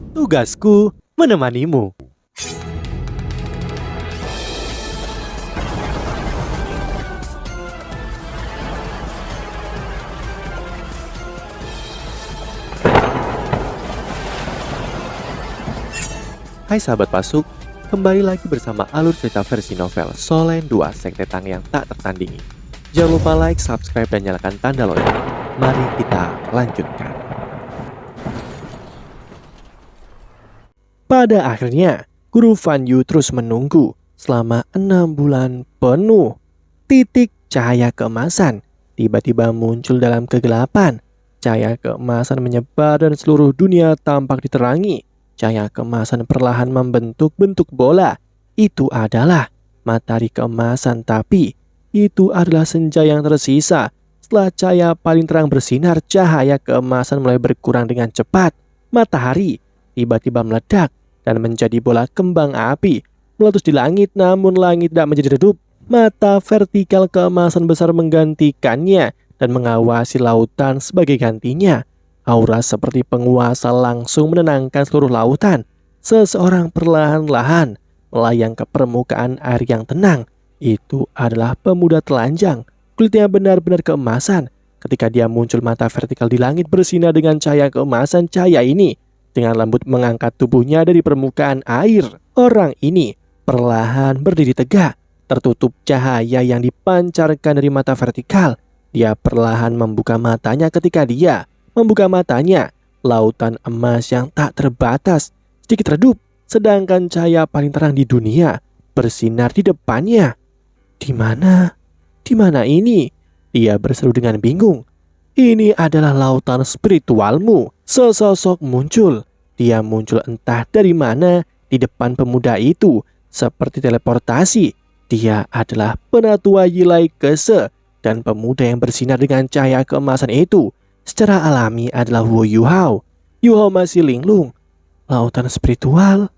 Tugasku menemanimu. Hai sahabat Pasuk, kembali lagi bersama alur cerita versi novel Solen 2 Sekte Tang yang tak tertandingi. Jangan lupa like, subscribe, dan nyalakan tanda lonceng. Mari kita lanjutkan. Pada akhirnya, Guru Fan Yu terus menunggu selama 6 bulan penuh. Titik cahaya keemasan tiba-tiba muncul dalam kegelapan. Cahaya keemasan menyebar dan seluruh dunia tampak diterangi. Cahaya keemasan perlahan membentuk bentuk bola. Itu adalah matahari keemasan, tapi itu adalah senja yang tersisa. Setelah cahaya paling terang bersinar, cahaya keemasan mulai berkurang dengan cepat. Matahari tiba-tiba meledak dan menjadi bola kembang api, meletus di langit, namun langit tidak menjadi redup. Mata vertikal keemasan besar menggantikannya dan mengawasi lautan sebagai gantinya. Aura seperti penguasa langsung menenangkan seluruh lautan. Seseorang perlahan-lahan melayang ke permukaan air yang tenang. Itu adalah pemuda telanjang. Kulitnya benar-benar keemasan. Ketika dia muncul, mata vertikal di langit bersinar dengan cahaya keemasan. Cahaya ini dengan lembut mengangkat tubuhnya dari permukaan air. Orang ini perlahan berdiri tegak, tertutup cahaya yang dipancarkan dari mata vertikal. Dia perlahan membuka matanya. Ketika dia membuka matanya, lautan emas yang tak terbatas sedikit redup, sedangkan cahaya paling terang di dunia bersinar di depannya. Di mana? Di mana ini? Dia berseru dengan bingung. Ini adalah lautan spiritualmu. Sesosok muncul. Dia muncul entah dari mana di depan pemuda itu, seperti teleportasi. Dia adalah Penatua Yilai Kese, dan pemuda yang bersinar dengan cahaya keemasan itu secara alami adalah Wu Yuhao. Yuhao masih linglung. Lautan spiritual?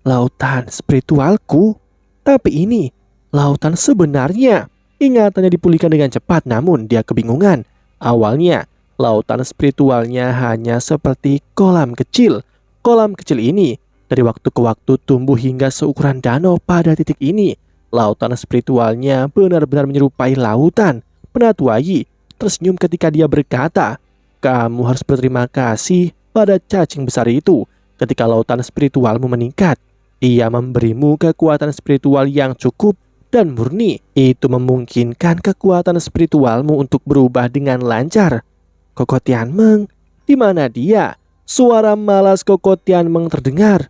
Lautan spiritualku? Tapi ini lautan sebenarnya. Ingatannya dipulihkan dengan cepat, namun dia kebingungan. Awalnya, lautan spiritualnya hanya seperti kolam kecil. Kolam kecil ini dari waktu ke waktu tumbuh hingga seukuran danau. Pada titik ini, lautan spiritualnya benar-benar menyerupai lautan. Penatua Yi tersenyum ketika dia berkata, "Kamu harus berterima kasih pada cacing besar itu. Ketika lautan spiritualmu meningkat, ia memberimu kekuatan spiritual yang cukup dan murni. Itu memungkinkan kekuatan spiritualmu untuk berubah dengan lancar." Koko Tianmeng, di mana dia? Suara malas Koko Tianmeng terdengar.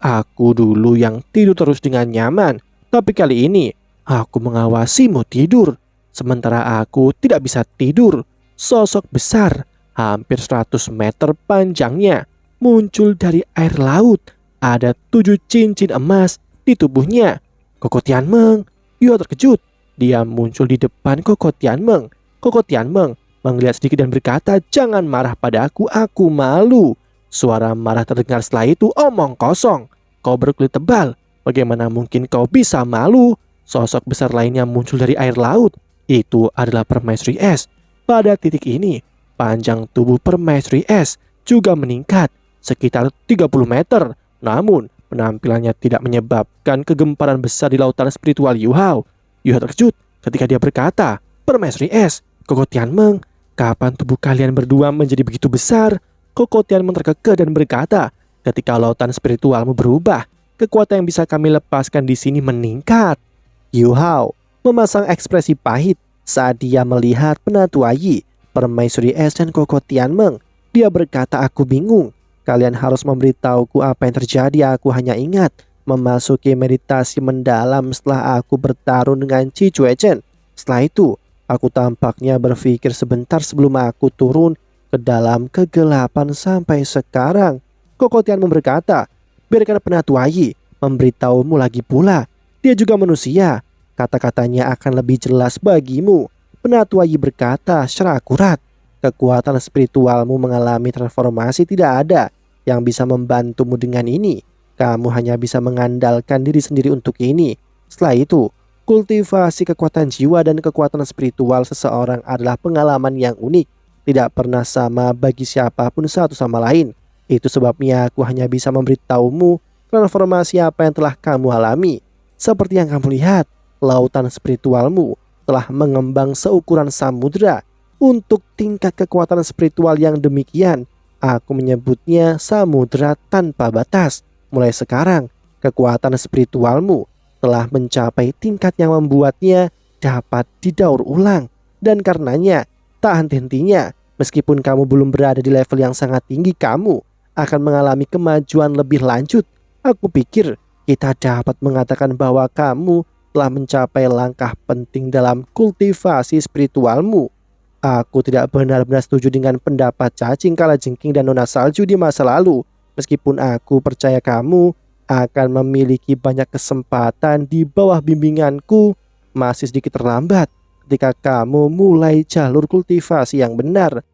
Aku dulu yang tidur terus dengan nyaman, tapi kali ini aku mengawasimu tidur, sementara aku tidak bisa tidur." Sosok besar, hampir 100 meter panjangnya, muncul dari air laut. Ada 7 cincin emas di tubuhnya. Koko Tianmeng, Yuhao terkejut. Dia muncul di depan Koko Tianmeng. Koko Tianmeng melihat sedikit dan berkata, "Jangan marah pada aku malu." Suara marah terdengar setelah itu, "Omong kosong, kau berkulit tebal. Bagaimana mungkin kau bisa malu?" Sosok besar lainnya muncul dari air laut. Itu adalah Permaisuri Es. Pada titik ini, panjang tubuh Permaisuri Es juga meningkat sekitar 30 meter. Namun, penampilannya tidak menyebabkan kegemparan besar di lautan spiritual Yuhao. Yuhao terkejut ketika dia berkata, "Permaisuri Es, Koko Tianmeng, kapan tubuh kalian berdua menjadi begitu besar?" Koko Tianmeng terkekeh dan berkata, "Ketika lautan spiritualmu berubah, kekuatan yang bisa kami lepaskan di sini meningkat." Yuhao memasang ekspresi pahit saat dia melihat Penatua Yi, Permaisuri Es, dan Koko Tianmeng. Dia berkata, "Aku bingung. Kalian harus memberitahuku apa yang terjadi. Aku hanya ingat memasuki meditasi mendalam setelah aku bertarung dengan Chi Chuechen. Setelah itu, aku tampaknya berpikir sebentar sebelum aku turun ke dalam kegelapan sampai sekarang." Koko Tianmeng berkata, "Biarkan Penatua Yi memberitahumu lagi pula. Dia juga manusia. Kata-katanya akan lebih jelas bagimu." Penatua Yi berkata secara akurat, "Kekuatan spiritualmu mengalami transformasi. Tidak ada yang bisa membantumu dengan ini. Kamu hanya bisa mengandalkan diri sendiri untuk ini. Setelah itu, kultivasi kekuatan jiwa dan kekuatan spiritual seseorang adalah pengalaman yang unik. Tidak pernah sama bagi siapapun satu sama lain. Itu sebabnya aku hanya bisa memberitahumu transformasi apa yang telah kamu alami. Seperti yang kamu lihat, lautan spiritualmu telah mengembang seukuran samudra. Untuk tingkat kekuatan spiritual yang demikian, aku menyebutnya samudra tanpa batas. Mulai sekarang, kekuatan spiritualmu telah mencapai tingkat yang membuatnya dapat didaur ulang. Dan karenanya, tak henti-hentinya, meskipun kamu belum berada di level yang sangat tinggi, kamu akan mengalami kemajuan lebih lanjut. Aku pikir kita dapat mengatakan bahwa kamu telah mencapai langkah penting dalam kultivasi spiritualmu. Aku tidak benar-benar setuju dengan pendapat cacing kalajengking dan nona salju di masa lalu. Meskipun aku percaya kamu akan memiliki banyak kesempatan di bawah bimbinganku, masih sedikit terlambat ketika kamu mulai jalur kultivasi yang benar.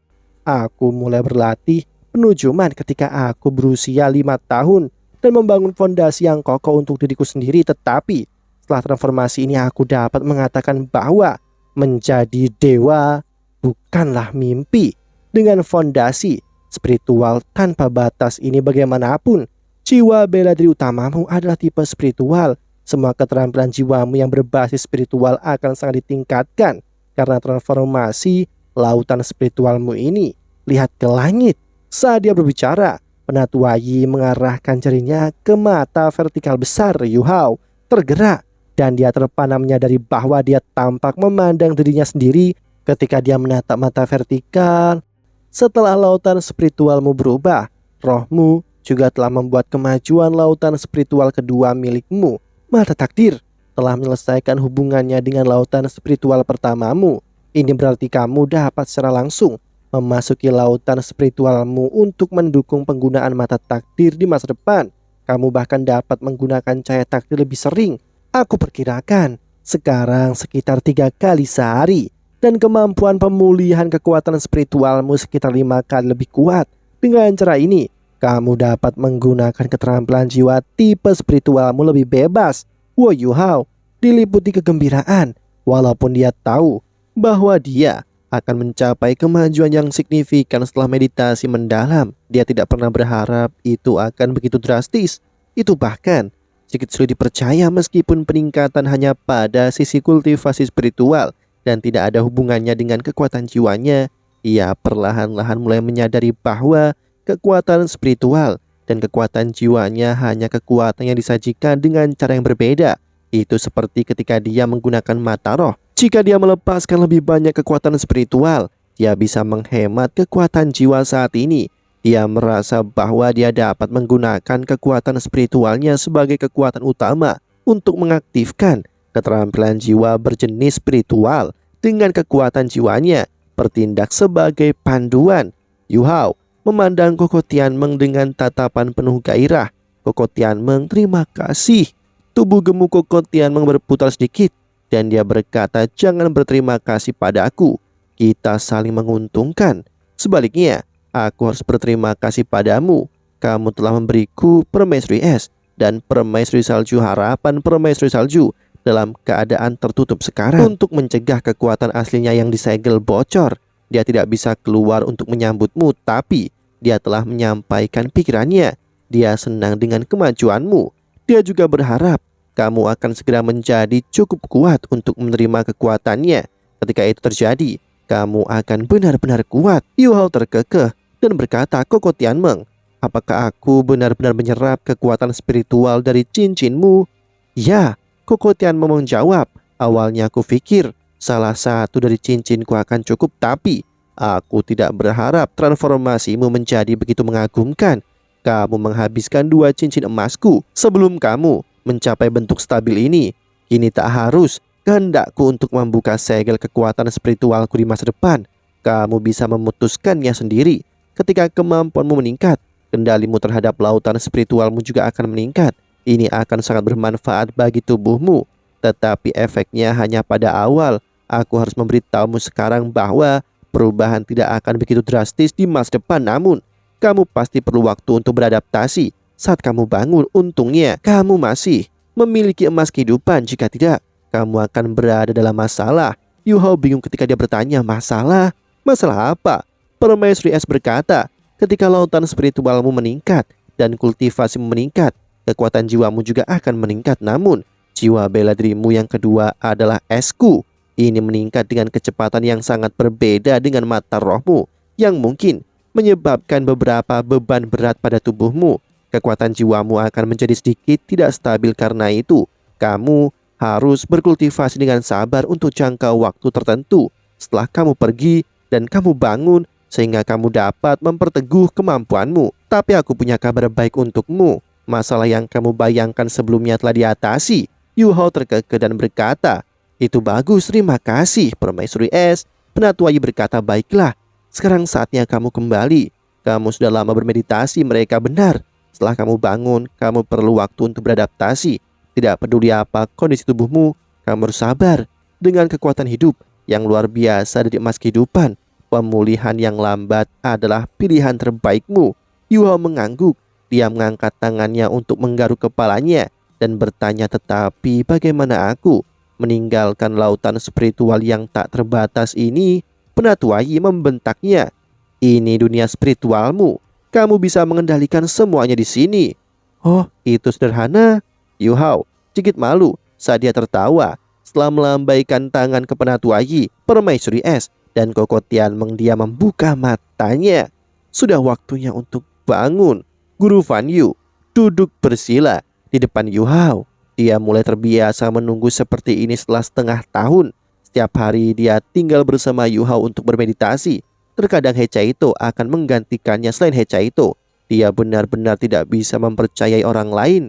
Aku mulai berlatih penujuman ketika aku berusia 5 tahun dan membangun fondasi yang kokoh untuk diriku sendiri. Tetapi setelah transformasi ini, aku dapat mengatakan bahwa menjadi dewa bukanlah mimpi. Dengan fondasi spiritual tanpa batas ini, bagaimanapun jiwa bela diri utamamu adalah tipe spiritual. Semua keterampilan jiwamu yang berbasis spiritual akan sangat ditingkatkan karena transformasi lautan spiritualmu ini. Lihat ke langit. Saat dia berbicara, Penatua Yi mengarahkan jarinya ke mata vertikal besar Yu Hao. Tergerak dan dia terpana menyadari bahwa dia tampak memandang dirinya sendiri ketika dia menatap mata vertikal. Setelah lautan spiritualmu berubah, rohmu juga telah membuat kemajuan lautan spiritual kedua milikmu. Mata takdir telah menyelesaikan hubungannya dengan lautan spiritual pertamamu. Ini berarti kamu dapat secara langsung memasuki lautan spiritualmu untuk mendukung penggunaan mata takdir di masa depan. Kamu bahkan dapat menggunakan cahaya takdir lebih sering. Aku perkirakan sekarang sekitar 3 kali sehari. Dan kemampuan pemulihan kekuatan spiritualmu sekitar 5 kali lebih kuat. Dengan cara ini, kamu dapat menggunakan keterampilan jiwa tipe spiritualmu lebih bebas. Wo Yu Hao diliputi kegembiraan walaupun dia tahu bahwa dia akan mencapai kemajuan yang signifikan setelah meditasi mendalam. Dia tidak pernah berharap itu akan begitu drastis. Itu bahkan sedikit sulit dipercaya meskipun peningkatan hanya pada sisi kultivasi spiritual dan tidak ada hubungannya dengan kekuatan jiwanya. Ia perlahan-lahan mulai menyadari bahwa kekuatan spiritual dan kekuatan jiwanya hanya kekuatan yang disajikan dengan cara yang berbeda. Itu seperti ketika dia menggunakan mata roh. Jika dia melepaskan lebih banyak kekuatan spiritual, dia bisa menghemat kekuatan jiwa saat ini. Dia merasa bahwa dia dapat menggunakan kekuatan spiritualnya sebagai kekuatan utama untuk mengaktifkan keterampilan jiwa berjenis spiritual. Dengan kekuatan jiwanya bertindak sebagai panduan. Yu Hao memandang Koko Tianmeng dengan tatapan penuh gairah. Koko Tianmeng, terima kasih. Tubuh gemuk Koko Tianmeng berputar sedikit dan dia berkata, jangan berterima kasih padaku. Kita saling menguntungkan. Sebaliknya, aku harus berterima kasih padamu. Kamu telah memberiku permaisuri es dan permaisuri salju harapan permaisuri salju dalam keadaan tertutup sekarang. Untuk mencegah kekuatan aslinya yang disegel bocor, dia tidak bisa keluar untuk menyambutmu, tapi dia telah menyampaikan pikirannya. Dia senang dengan kemajuanmu. Dia juga berharap kamu akan segera menjadi cukup kuat untuk menerima kekuatannya. Ketika itu terjadi, kamu akan benar-benar kuat. Yu Hao terkekeh dan berkata, Koko Tianmeng, apakah aku benar-benar menyerap kekuatan spiritual dari cincinmu? Ya, Koko Tianmeng menjawab. Awalnya aku pikir salah satu dari cincinku akan cukup, tapi aku tidak berharap transformasimu menjadi begitu mengagumkan. Kamu menghabiskan 2 cincin emasku sebelum kamu mencapai bentuk stabil ini. Kini tak harus kehendakku untuk membuka segel kekuatan spiritualku di masa depan. Kamu bisa memutuskannya sendiri. Ketika kemampuanmu meningkat, kendalimu terhadap lautan spiritualmu juga akan meningkat. Ini akan sangat bermanfaat bagi tubuhmu. Tetapi efeknya hanya pada awal. Aku harus memberitahumu sekarang bahwa perubahan tidak akan begitu drastis di masa depan. Namun, kamu pasti perlu waktu untuk beradaptasi. Saat kamu bangun, untungnya kamu masih memiliki emas kehidupan. Jika tidak, kamu akan berada dalam masalah. Yu Hao bingung ketika dia bertanya, masalah? Masalah apa? Permaisuri es berkata, Ketika lautan spiritualmu meningkat dan kultivasimu meningkat, kekuatan jiwamu juga akan meningkat. Namun, jiwa bela dirimu yang kedua adalah esku. Ini meningkat dengan kecepatan yang sangat berbeda dengan mata rohmu, yang mungkin menyebabkan beberapa beban berat pada tubuhmu. Kekuatan jiwamu akan menjadi sedikit tidak stabil. Karena itu, kamu harus berkultivasi dengan sabar untuk jangka waktu tertentu. Setelah kamu pergi dan kamu bangun, sehingga kamu dapat memperteguh kemampuanmu. Tapi aku punya kabar baik untukmu. Masalah yang kamu bayangkan sebelumnya telah diatasi. Yu Hao terkekeh dan berkata, "Itu bagus, terima kasih, Permaisuri Es." Penatua Yi berkata, "Baiklah, sekarang saatnya kamu kembali. Kamu sudah lama bermeditasi." Mereka benar. Setelah kamu bangun, kamu perlu waktu untuk beradaptasi. Tidak peduli apa kondisi tubuhmu, kamu harus sabar. Dengan kekuatan hidup yang luar biasa dari emas kehidupan, pemulihan yang lambat adalah pilihan terbaikmu. Yu Hao mengangguk. Dia mengangkat tangannya untuk menggaruk kepalanya dan bertanya, "Tetapi bagaimana aku meninggalkan lautan spiritual yang tak terbatas ini?" Penatua Yi membentaknya, "Ini dunia spiritualmu. Kamu bisa mengendalikan semuanya di sini." "Oh, itu sederhana." Yu Hao sedikit malu saat dia tertawa. Setelah melambaikan tangan ke Penatua Yi, Permaisuri Es dan Koko Tianmeng, dia membuka matanya. Sudah waktunya untuk bangun. Guru Fan Yu duduk bersila di depan Yu Hao. Dia mulai terbiasa menunggu seperti ini setelah setengah tahun. Setiap hari dia tinggal bersama Yu Hao untuk bermeditasi. Terkadang He Caito akan menggantikannya. Selain He Caito, dia benar-benar tidak bisa mempercayai orang lain.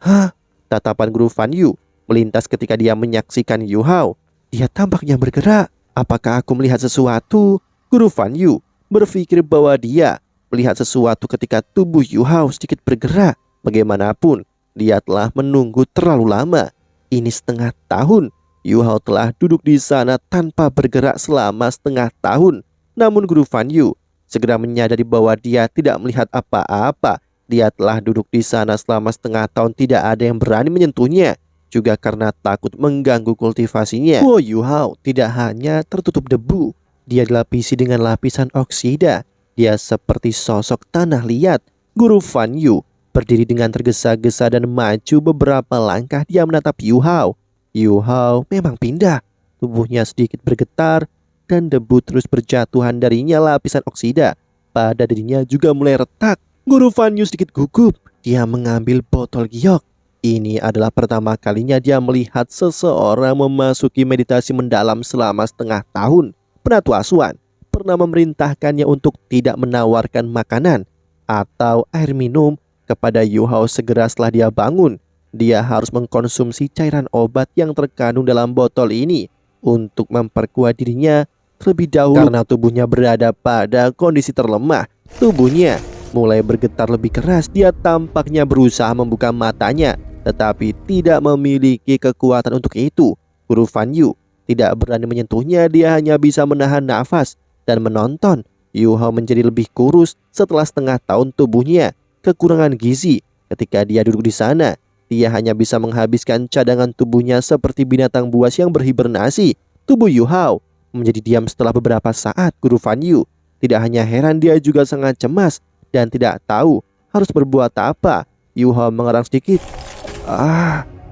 "Hah?" Tatapan Guru Fan Yu melintas ketika dia menyaksikan Yu Hao. "Dia tampaknya bergerak. Apakah aku melihat sesuatu?" Guru Fan Yu berpikir bahwa dia melihat sesuatu ketika tubuh Yu Hao sedikit bergerak. Bagaimanapun, dia telah menunggu terlalu lama. Ini setengah tahun. Yu Hao telah duduk di sana tanpa bergerak selama setengah tahun. Namun Guru Fan Yu segera menyadari bahwa dia tidak melihat apa-apa. Dia telah duduk di sana selama setengah tahun, tidak ada yang berani menyentuhnya. Juga karena takut mengganggu kultivasinya. Yu Hao tidak hanya tertutup debu, dia dilapisi dengan lapisan oksida. Dia seperti sosok tanah liat. Guru Fan Yu berdiri dengan tergesa-gesa dan maju beberapa langkah. Dia menatap Yu Hao. Yu Hao memang pindah. Tubuhnya sedikit bergetar dan debu terus berjatuhan darinya. Lapisan oksida pada dirinya juga mulai retak. Guru Fan Yu sedikit gugup. Dia mengambil botol giok. Ini adalah pertama kalinya dia melihat seseorang memasuki meditasi mendalam selama setengah tahun. Penatua Asuan pernah memerintahkannya untuk tidak menawarkan makanan atau air minum kepada Yu Hao segera setelah dia bangun. Dia harus mengkonsumsi cairan obat yang terkandung dalam botol ini untuk memperkuat dirinya terlebih dahulu. Karena tubuhnya berada pada kondisi terlemah, tubuhnya mulai bergetar lebih keras. Dia tampaknya berusaha membuka matanya, tetapi tidak memiliki kekuatan untuk itu. Guru Fan Yu tidak berani menyentuhnya. Dia hanya bisa menahan nafas dan menonton Yu Hao menjadi lebih kurus setelah setengah tahun. Tubuhnya kekurangan gizi. Ketika dia duduk di sana, dia hanya bisa menghabiskan cadangan tubuhnya seperti binatang buas yang berhibernasi. Tubuh Yu Hao menjadi diam setelah beberapa saat. Guru Fan Yu tidak hanya heran, dia juga sangat cemas dan tidak tahu harus berbuat apa. Yu Hao mengerang sedikit.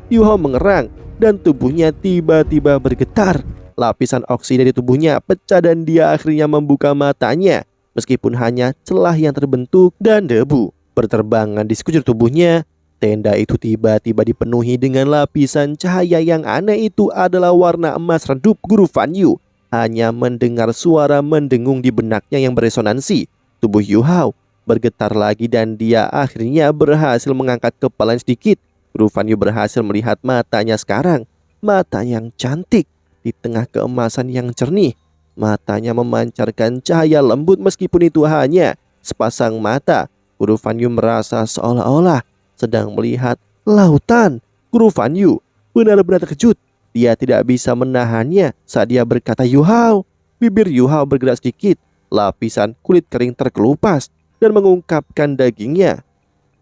Yu Hao mengerang dan tubuhnya tiba-tiba bergetar. Lapisan oksida di tubuhnya pecah dan dia akhirnya membuka matanya. Meskipun hanya celah yang terbentuk dan debu berterbangan di sekujur tubuhnya, tenda itu tiba-tiba dipenuhi dengan lapisan cahaya yang aneh. Itu adalah warna emas redup. Guru Fan Yu hanya mendengar suara mendengung di benaknya yang beresonansi. Tubuh Yu Hao bergetar lagi dan dia akhirnya berhasil mengangkat kepalanya sedikit. Guru Fan Yu berhasil melihat matanya sekarang. Mata yang cantik di tengah keemasan yang jernih. Matanya memancarkan cahaya lembut meskipun itu hanya sepasang mata. Guru Fan Yu merasa seolah-olah sedang melihat lautan. Guru Fan Yu benar-benar terkejut. Dia tidak bisa menahannya saat dia berkata Yu Hao. Bibir Yu Hao bergerak sedikit. Lapisan kulit kering terkelupas dan mengungkapkan dagingnya.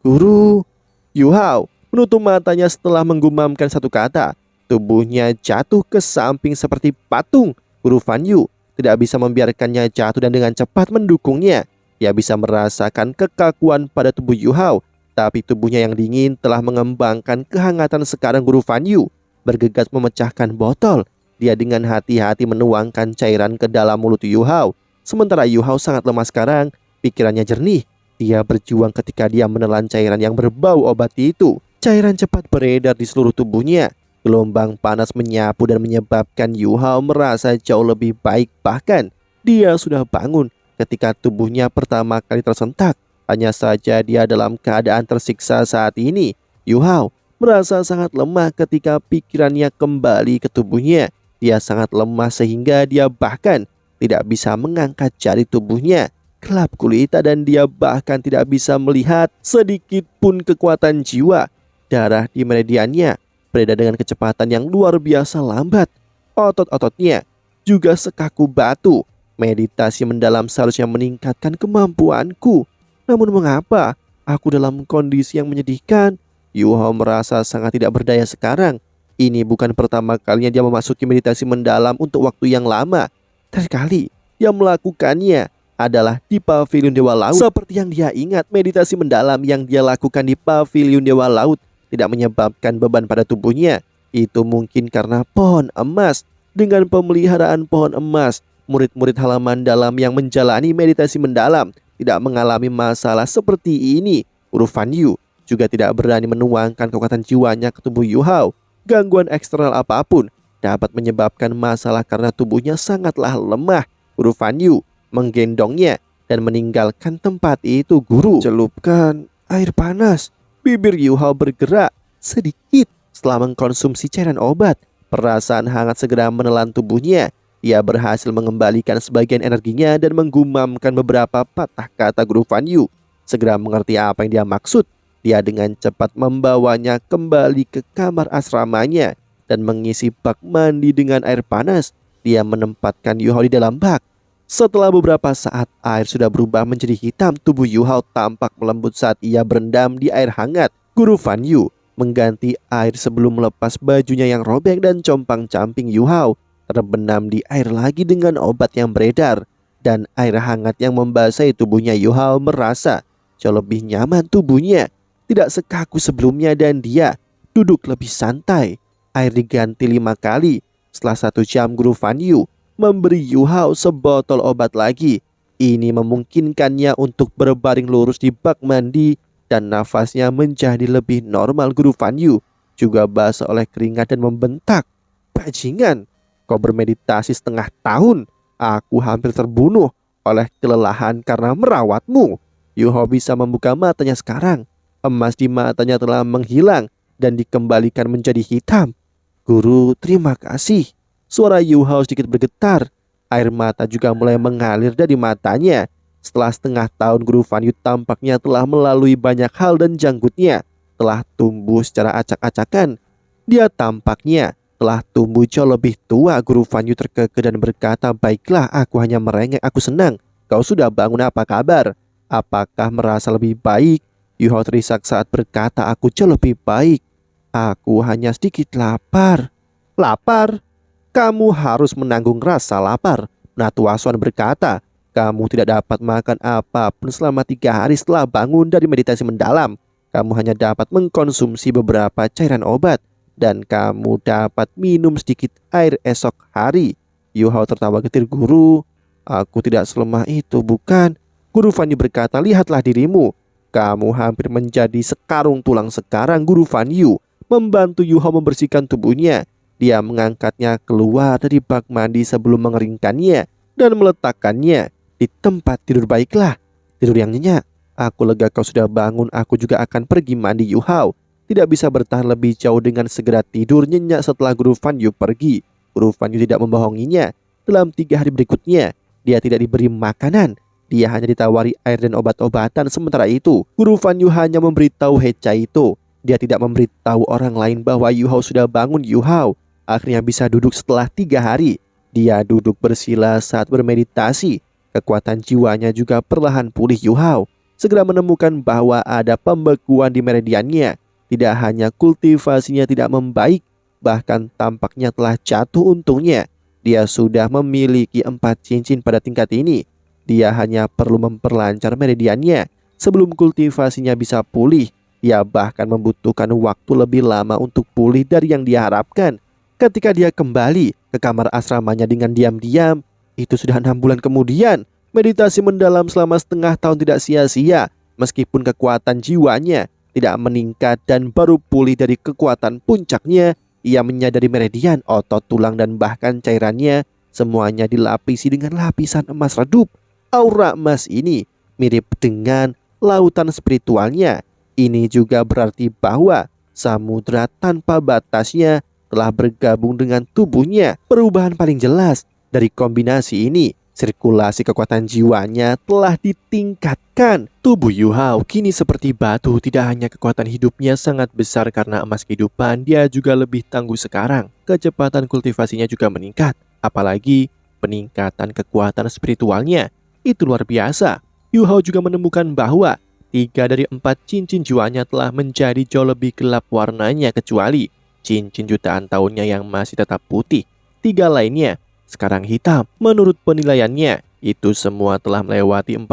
"Guru." Yu Hao menutup matanya setelah menggumamkan satu kata. Tubuhnya jatuh ke samping seperti patung. Guru Fan Yu tidak bisa membiarkannya jatuh dan dengan cepat mendukungnya. Dia bisa merasakan kekakuan pada tubuh Yu Hao, tapi tubuhnya yang dingin telah mengembangkan kehangatan. Sekarang Guru Fan Yu bergegas memecahkan botol. Dia dengan hati-hati menuangkan cairan ke dalam mulut Yu Hao. Sementara Yu Hao sangat lemah sekarang, pikirannya jernih. Dia berjuang ketika dia menelan cairan yang berbau obat itu. Cairan cepat beredar di seluruh tubuhnya. Gelombang panas menyapu dan menyebabkan Yu Hao merasa jauh lebih baik. Bahkan dia sudah bangun ketika tubuhnya pertama kali tersentak. Hanya saja dia dalam keadaan tersiksa saat ini. Yu Hao merasa sangat lemah ketika pikirannya kembali ke tubuhnya. Dia sangat lemah sehingga dia bahkan tidak bisa mengangkat jari tubuhnya. Gelap gulita dan dia bahkan tidak bisa melihat sedikit pun kekuatan jiwa. Darah di meridiannya beredar dengan kecepatan yang luar biasa lambat. Otot-ototnya juga sekaku batu. Meditasi mendalam seharusnya meningkatkan kemampuanku. Namun mengapa aku dalam kondisi yang menyedihkan? Yu Hao merasa sangat tidak berdaya sekarang. Ini bukan pertama kalinya dia memasuki meditasi mendalam untuk waktu yang lama. Terakhir kali dia melakukannya adalah di Paviliun Dewa Laut. Seperti yang dia ingat, meditasi mendalam yang dia lakukan di Paviliun Dewa Laut tidak menyebabkan beban pada tubuhnya. Itu mungkin karena pohon emas. Dengan pemeliharaan pohon emas, murid-murid halaman dalam yang menjalani meditasi mendalam tidak mengalami masalah seperti ini. Guru Fan Yu juga tidak berani menuangkan kekuatan jiwanya ke tubuh Yu Hao. Gangguan eksternal apapun dapat menyebabkan masalah karena tubuhnya sangatlah lemah. Guru Fan Yu menggendongnya dan meninggalkan tempat itu. Guru, celupkan air panas. Bibir Yu Hao bergerak sedikit setelah mengkonsumsi cairan obat. Perasaan hangat segera menelan tubuhnya. Ia berhasil mengembalikan sebagian energinya dan menggumamkan beberapa patah kata. Guru Fan Yu segera mengerti apa yang dia maksud. Dia dengan cepat membawanya kembali ke kamar asramanya dan mengisi bak mandi dengan air panas. Dia menempatkan Yu Hao di dalam bak. Setelah beberapa saat, air sudah berubah menjadi hitam. Tubuh Yu Hao tampak melembut saat ia berendam di air hangat. Guru Fan Yu mengganti air sebelum melepas bajunya yang robek dan compang-camping Yu Hao terbenam di air lagi dengan obat yang beredar. Dan air hangat yang membasahi tubuhnya Yu Hao merasa jauh lebih nyaman tubuhnya. Tidak sekaku sebelumnya dan dia duduk lebih santai. Air diganti 5 kali. Setelah 1 jam, Guru Fan Yu memberi Yu Hao sebotol obat lagi. Ini memungkinkannya untuk berbaring lurus di bak mandi dan nafasnya menjadi lebih normal. Guru Fan Yu juga basah oleh keringat dan membentak, "Bajingan, kau bermeditasi setengah tahun. Aku hampir terbunuh oleh kelelahan karena merawatmu." Yu Hao bisa membuka matanya sekarang. Emas di matanya telah menghilang dan dikembalikan menjadi hitam. "Guru, terima kasih." Suara Yu Hao sedikit bergetar. Air mata juga mulai mengalir dari matanya. Setelah setengah tahun, Guru Fan Yu tampaknya telah melalui banyak hal dan janggutnya telah tumbuh secara acak-acakan. Dia tampaknya telah tumbuh jauh lebih tua. Guru Fan Yu terkekeh dan berkata, "Baiklah, aku hanya merengek. Aku senang. Kau sudah bangun, apa kabar? Apakah merasa lebih baik?" Yu Hao terisak saat berkata, "Aku jauh lebih baik. Aku hanya sedikit lapar." "Lapar? Kamu harus menanggung rasa lapar." Natua Swan berkata, "Kamu tidak dapat makan apapun selama 3 hari setelah bangun dari meditasi mendalam. Kamu hanya dapat mengkonsumsi beberapa cairan obat dan kamu dapat minum sedikit air esok hari." Yu Hao tertawa getir. "Guru, aku tidak selemah itu, bukan?" Guru Fan Yu berkata, "Lihatlah dirimu. Kamu hampir menjadi sekarung tulang sekarang." Guru Fan Yu membantu Yu Hao membersihkan tubuhnya. Dia mengangkatnya keluar dari bak mandi sebelum mengeringkannya dan meletakkannya di tempat tidur. "Baiklah, tidur yang nyenyak. Aku lega kau sudah bangun. Aku juga akan pergi mandi." Yu Hao tidak bisa bertahan lebih jauh dengan segera tidur nyenyak setelah Guru Fan Yu pergi. Guru Fan Yu tidak membohonginya. Dalam 3 hari berikutnya, dia tidak diberi makanan. Dia hanya ditawari air dan obat-obatan. Sementara itu, Guru Fan Yu hanya memberitahu Hecha itu. Dia tidak memberitahu orang lain bahwa Yu Hao sudah bangun. Yu Hao akhirnya bisa duduk setelah 3 hari. Dia duduk bersila saat bermeditasi. Kekuatan jiwanya juga perlahan pulih. Yu Hao segera menemukan bahwa ada pembekuan di meridiannya. Tidak hanya kultivasinya tidak membaik, bahkan tampaknya telah jatuh. Untungnya dia sudah memiliki 4 cincin pada tingkat ini. Dia hanya perlu memperlancar meridiannya sebelum kultivasinya bisa pulih. Dia bahkan membutuhkan waktu lebih lama untuk pulih dari yang dia harapkan. Ketika dia kembali ke kamar asramanya dengan diam-diam, itu sudah 6 bulan kemudian. Meditasi mendalam selama setengah tahun tidak sia-sia, meskipun kekuatan jiwanya tidak meningkat dan baru pulih dari kekuatan puncaknya. Ia menyadari meridian, otot, tulang, dan bahkan cairannya semuanya dilapisi dengan lapisan emas redup. Aura emas ini mirip dengan lautan spiritualnya. Ini juga berarti bahwa samudra tanpa batasnya telah bergabung dengan tubuhnya. Perubahan paling jelas dari kombinasi ini, sirkulasi kekuatan jiwanya telah ditingkatkan. Tubuh Yu Hao kini seperti batu. Tidak hanya kekuatan hidupnya sangat besar karena emas kehidupan, dia juga lebih tangguh sekarang. Kecepatan kultivasinya juga meningkat. Apalagi peningkatan kekuatan spiritualnya itu luar biasa. Yu Hao juga menemukan bahwa 3 dari 4 cincin jiwanya telah menjadi jauh lebih gelap warnanya, kecuali cincin jutaan tahunnya yang masih tetap putih. 3 lainnya sekarang hitam. Menurut penilaiannya, itu semua telah melewati 40.000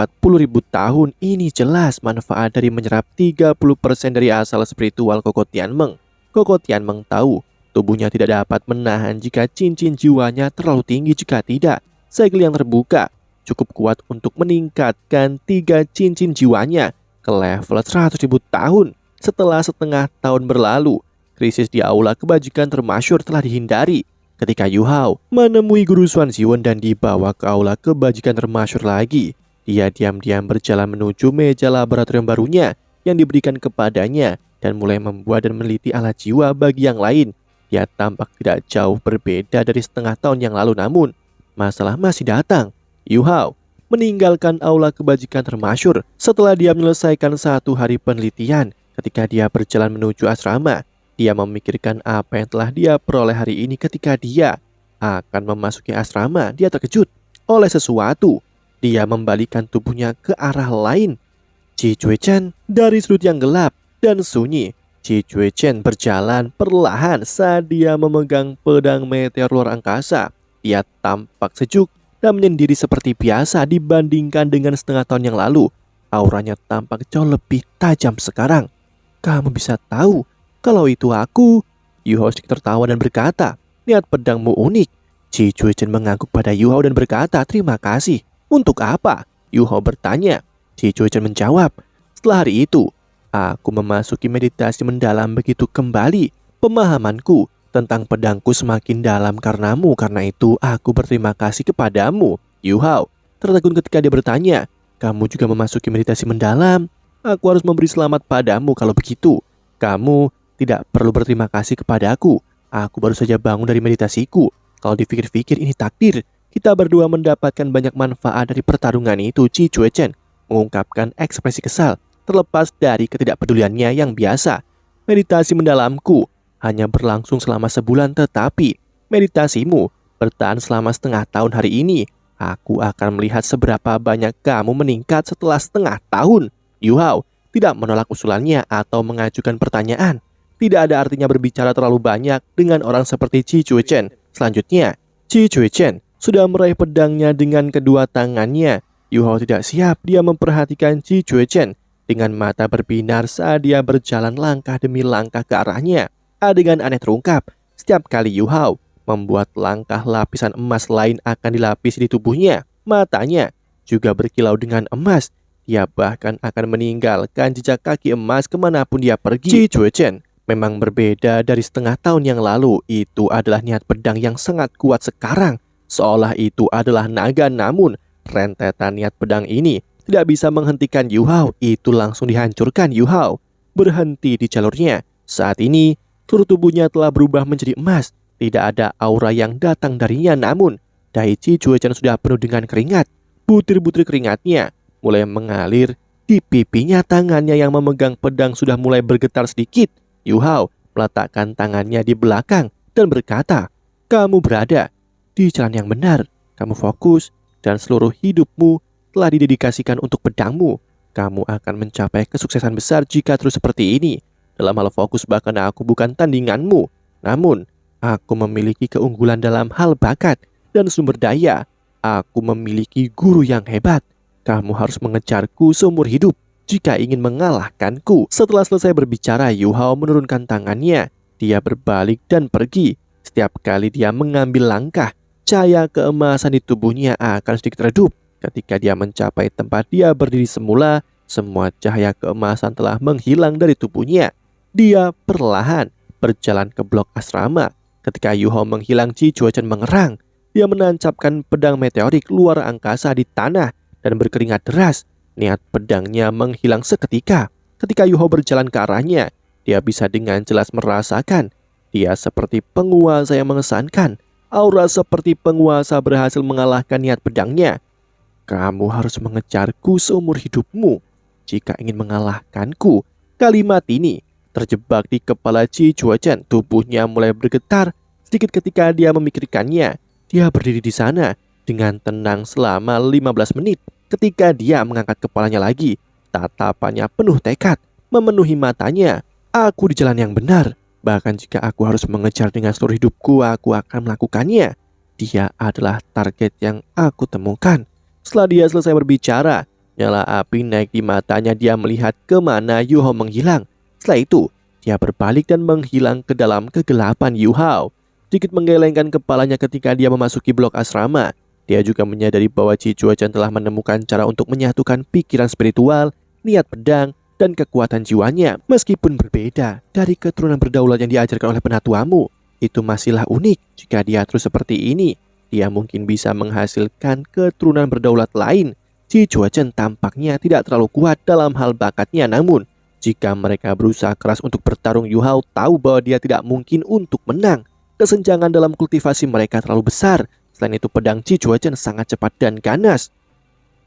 tahun. Ini jelas manfaat dari menyerap 30% dari asal spiritual Koko Tianmeng. Koko Tianmeng tahu tubuhnya tidak dapat menahan jika cincin jiwanya terlalu tinggi. Jika tidak, segel yang terbuka cukup kuat untuk meningkatkan 3 cincin jiwanya ke level 100.000 tahun. Setelah setengah tahun berlalu, krisis di aula kebajikan termasyhur telah dihindari. Ketika Yu Hao menemui Guru Xuan Ziwen dan dibawa ke aula kebajikan termasyhur lagi, dia diam-diam berjalan menuju meja laboratorium barunya yang diberikan kepadanya dan mulai membuat dan meneliti alat jiwa bagi yang lain. Dia tampak tidak jauh berbeda dari setengah tahun yang lalu, namun masalah masih datang. Yu Hao meninggalkan aula kebajikan termasyhur setelah dia menyelesaikan 1 hari penelitian. Ketika dia berjalan menuju asrama, dia memikirkan apa yang telah dia peroleh hari ini. Ketika dia akan memasuki asrama, dia terkejut oleh sesuatu. Dia membalikkan tubuhnya ke arah lain. Ji Juechen dari sudut yang gelap dan sunyi. Ji Juechen berjalan perlahan saat dia memegang pedang meteor luar angkasa. Dia tampak sejuk dan menyendiri seperti biasa dibandingkan dengan setengah tahun yang lalu. Auranya tampak jauh lebih tajam sekarang. Kamu bisa tahu kalau itu aku? Yu Hao sedikit tertawa dan berkata, niat pedangmu unik. Ji Juechen mengangguk pada Yu Hao dan berkata, terima kasih. Untuk apa? Yu Hao bertanya. Ji Juechen menjawab, setelah hari itu, aku memasuki meditasi mendalam. Begitu kembali pemahamanku tentang pedangku semakin dalam karenamu. Karena itu aku berterima kasih kepadamu. Yu Hao tertegun ketika dia bertanya, kamu juga memasuki meditasi mendalam? Aku harus memberi selamat padamu kalau begitu. Kamu tidak perlu berterima kasih kepadaku. Aku baru saja bangun dari meditasiku. Kalau dipikir-pikir ini takdir. Kita berdua mendapatkan banyak manfaat dari pertarungan itu. Ji Juechen mengungkapkan ekspresi kesal terlepas dari ketidakpeduliannya yang biasa. Meditasi mendalamku hanya berlangsung selama sebulan, tetapi meditasimu bertahan selama setengah tahun. Hari ini aku akan melihat seberapa banyak kamu meningkat setelah setengah tahun. Yu Hao tidak menolak usulannya atau mengajukan pertanyaan. Tidak ada artinya berbicara terlalu banyak dengan orang seperti Ji Juechen. Selanjutnya, Ji Juechen sudah meraih pedangnya dengan kedua tangannya. Yu Hao tidak siap. Dia memperhatikan Ji Juechen dengan mata berbinar saat dia berjalan langkah demi langkah ke arahnya. Adegan aneh terungkap. Setiap kali Yu Hao membuat langkah, lapisan emas lain akan dilapisi di tubuhnya. Matanya juga berkilau dengan emas. Dia bahkan akan meninggalkan jejak kaki emas kemanapun dia pergi. Ji Juechen memang berbeda dari setengah tahun yang lalu. Itu adalah niat pedang yang sangat kuat sekarang. Seolah itu adalah naga, namun rentetan niat pedang ini tidak bisa menghentikan Yu Hao. Itu langsung dihancurkan. Yu Hao berhenti di jalurnya. Saat ini seluruh tubuhnya telah berubah menjadi emas. Tidak ada aura yang datang darinya, namun dahi Ji Juechen sudah penuh dengan keringat. Butir-butir keringatnya mulai mengalir di pipinya. Tangannya yang memegang pedang sudah mulai bergetar sedikit. Yu Hao meletakkan tangannya di belakang dan berkata, kamu berada di jalan yang benar. Kamu fokus dan seluruh hidupmu telah didedikasikan untuk pedangmu. Kamu akan mencapai kesuksesan besar jika terus seperti ini. Dalam hal fokus bahkan aku bukan tandinganmu. Namun, aku memiliki keunggulan dalam hal bakat dan sumber daya. Aku memiliki guru yang hebat. Kamu harus mengejarku seumur hidup jika ingin mengalahkanku." Setelah selesai berbicara, Yu Hao menurunkan tangannya. Dia berbalik dan pergi. Setiap kali dia mengambil langkah, cahaya keemasan di tubuhnya akan sedikit redup. Ketika dia mencapai tempat dia berdiri semula, semua cahaya keemasan telah menghilang dari tubuhnya. Dia perlahan berjalan ke blok asrama. Ketika Yu Hao menghilang, Chi Chuachen mengerang. Dia menancapkan pedang meteorik luar angkasa di tanah dan berkeringat deras. Niat pedangnya menghilang seketika. Ketika Yu Hao berjalan ke arahnya, dia bisa dengan jelas merasakan dia seperti penguasa yang mengesankan. Aura seperti penguasa berhasil mengalahkan niat pedangnya. "Kamu harus mengejarku seumur hidupmu jika ingin mengalahkanku." Kalimat ini terjebak di kepala Chi Chuachen. Tubuhnya mulai bergetar sedikit ketika dia memikirkannya. Dia berdiri di sana dengan tenang selama 15 menit. Ketika dia mengangkat kepalanya lagi, tatapannya penuh tekad memenuhi matanya. "Aku di jalan yang benar. Bahkan jika aku harus mengejar dengan seluruh hidupku, aku akan melakukannya. Dia adalah target yang aku temukan." Setelah dia selesai berbicara, nyala api naik di matanya. Dia melihat kemana Yu Hao menghilang. Setelah itu, dia berbalik dan menghilang ke dalam kegelapan. Yu Hao sedikit menggelengkan kepalanya ketika dia memasuki blok asrama. Dia juga menyadari bahwa Chi Chuachen telah menemukan cara untuk menyatukan pikiran spiritual, niat pedang, dan kekuatan jiwanya. Meskipun berbeda dari keturunan berdaulat yang diajarkan oleh penatuamu, itu masihlah unik. Jika dia terus seperti ini, dia mungkin bisa menghasilkan keturunan berdaulat lain. Chi Chuachen tampaknya tidak terlalu kuat dalam hal bakatnya, namun jika mereka berusaha keras untuk bertarung, Yu Hao tahu bahwa dia tidak mungkin untuk menang. Kesenjangan dalam kultivasi mereka terlalu besar. Selain itu, pedang Chi Chuachen sangat cepat dan ganas.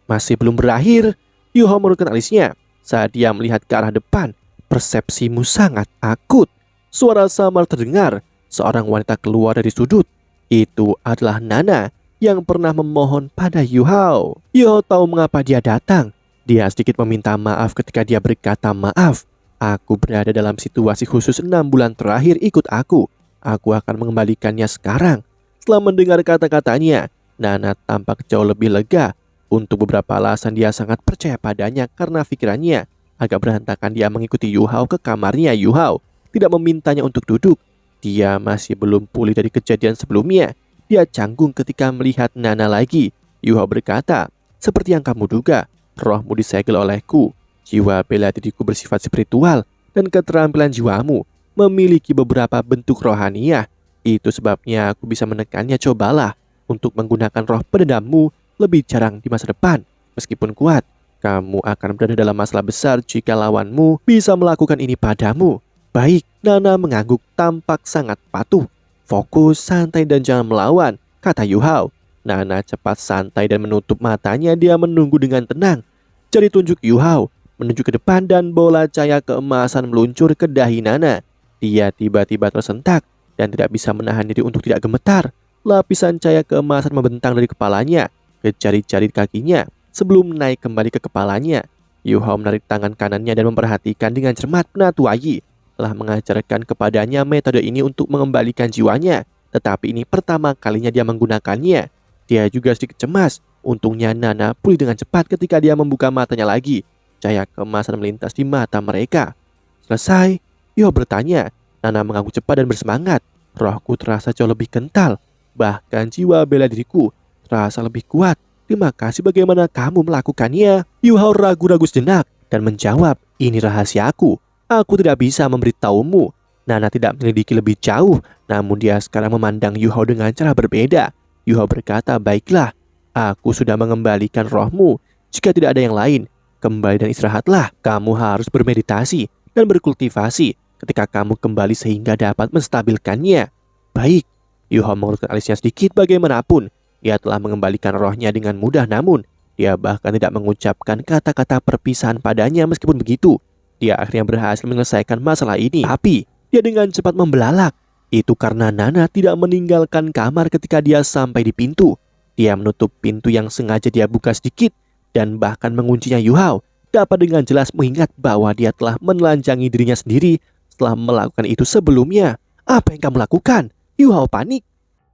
Masih belum berakhir, Yu Hao menurunkan alisnya. Saat dia melihat ke arah depan, "Persepsimu sangat akut." Suara samar terdengar. Seorang wanita keluar dari sudut. Itu adalah Nana yang pernah memohon pada Yu Hao. Yu Hao tahu mengapa dia datang. Dia sedikit meminta maaf ketika dia berkata, "Maaf, aku berada dalam situasi khusus 6 bulan terakhir, ikut aku. Aku akan mengembalikannya sekarang." Setelah mendengar kata-katanya, Nana tampak jauh lebih lega. Untuk beberapa alasan dia sangat percaya padanya karena pikirannya agak berantakan. Dia mengikuti Yu Hao ke kamarnya. Yu Hao tidak memintanya untuk duduk. Dia masih belum pulih dari kejadian sebelumnya. Dia canggung ketika melihat Nana lagi. Yu Hao berkata, "Seperti yang kamu duga, rohmu disegel olehku. Jiwa bela diriku bersifat spiritual dan keterampilan jiwamu memiliki beberapa bentuk rohaniah. Itu sebabnya aku bisa menekannya. Cobalah untuk menggunakan roh pendendammu lebih jarang di masa depan. Meskipun kuat, kamu akan berada dalam masalah besar jika lawanmu bisa melakukan ini padamu." "Baik." Nana mengangguk, tampak sangat patuh. "Fokus, santai, dan jangan melawan," kata Yu Hao. Nana cepat santai dan menutup matanya. Dia menunggu dengan tenang. Jari tunjuk Yu Hao menuju ke depan dan bola cahaya keemasan meluncur ke dahi Nana. Dia tiba-tiba tersentak dan tidak bisa menahan diri untuk tidak gemetar. Lapisan cahaya keemasan membentang dari kepalanya ke jari-jari kakinya sebelum naik kembali ke kepalanya. Yu Hao menarik tangan kanannya dan memperhatikan dengan cermat. Penatu Yi telah mengajarkan kepadanya metode ini untuk mengembalikan jiwanya, tetapi ini pertama kalinya dia menggunakannya. Dia juga sedikit cemas. Untungnya Nana pulih dengan cepat ketika dia membuka matanya lagi. Cahaya keemasan melintas di mata mereka. "Selesai?" Yu Hao bertanya. Nana mengangguk cepat dan bersemangat. "Rohku terasa jauh lebih kental. Bahkan jiwa bela diriku terasa lebih kuat. Terima kasih. Bagaimana kamu melakukannya?" Yu Hao ragu-ragu sejenak dan menjawab, "Ini rahasiaku. Aku tidak bisa memberitahumu." Nana tidak menyelidiki lebih jauh, namun dia sekarang memandang Yu Hao dengan cara berbeda. Yu Hao berkata, "Baiklah, aku sudah mengembalikan rohmu. Jika tidak ada yang lain, kembali dan istirahatlah. Kamu harus bermeditasi dan berkultivasi ketika kamu kembali sehingga dapat menstabilkannya." "Baik." Yu Hao mengurutkan alisnya sedikit. Bagaimanapun, dia telah mengembalikan rohnya dengan mudah, namun dia bahkan tidak mengucapkan kata-kata perpisahan padanya. Meskipun begitu, dia akhirnya berhasil menyelesaikan masalah ini. Tapi dia dengan cepat membelalak. Itu karena Nana tidak meninggalkan kamar ketika dia sampai di pintu. Dia menutup pintu yang sengaja dia buka sedikit dan bahkan menguncinya. Yu Hao dapat dengan jelas mengingat bahwa dia telah menelanjangi dirinya sendiri setelah melakukan itu sebelumnya. "Apa yang kamu lakukan?" Yu Hao panik.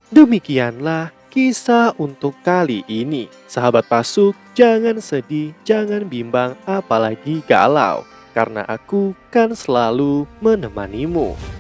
Demikianlah Kisah untuk kali ini, sahabat Pasuk, jangan sedih, jangan bimbang, apalagi galau, karena aku kan selalu menemanimu.